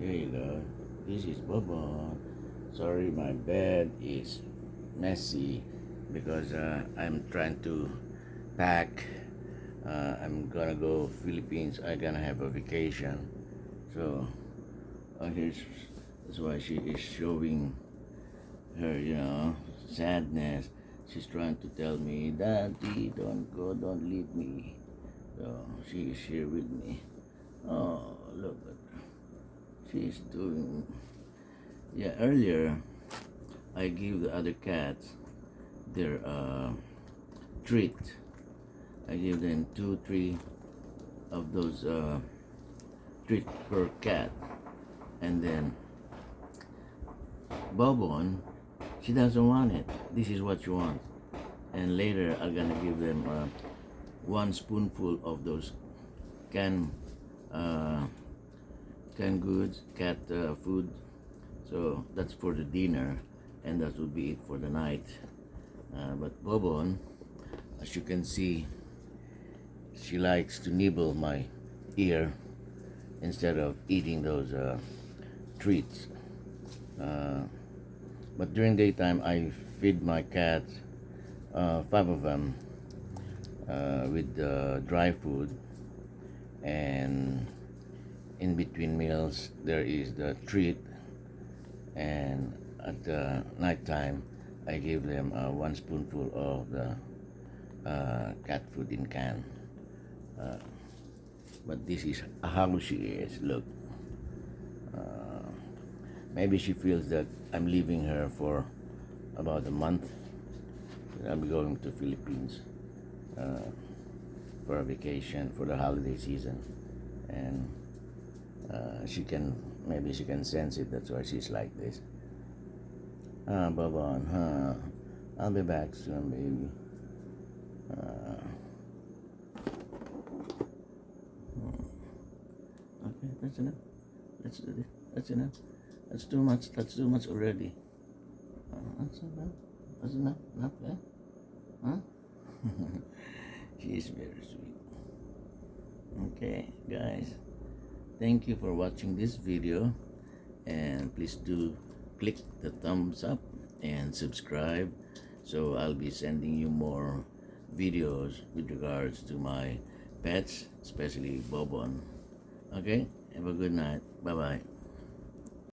There you go. This is BOBON. Sorry, my bed is messy because I'm trying to pack. I'm gonna go Philippines. I'm gonna have a vacation. So here's that's why she is showing her, sadness. She's trying to tell me, Daddy, don't go, don't leave me. So she is here with me. Oh, look at her. She's doing. Yeah, earlier I gave the other cats their treat. I gave them 2, 3 of those treat per cat, and then Bobon, she doesn't want it. This is what she wants, and later I'm gonna give them 1 spoonful of those canned goods, cat food. So that's for the dinner, and that will be it for the night. But Bobon, as you can see, she likes to nibble my ear instead of eating those treats. But during daytime, I feed my cats, 5 of them, with dry food, and in between meals there is the treat, and at the night time I give them 1 spoonful of the cat food in can. But this is how she is. Look, maybe she feels that I'm leaving her for about a month. I'm going to Philippines for a vacation for the holiday season, and maybe she can sense it. That's why she's like this. Bobon, I'll be back soon, baby. Okay, that's enough. Let's do this. That's enough. That's too much. That's too much already. That's enough. That's enough. Enough, yeah? Huh? She is very sweet. Okay, guys. Thank you for watching this video, and please do click the thumbs up and subscribe, so I'll be sending you more videos with regards to my pets, especially Bobon. Okay, have a good night. Bye bye.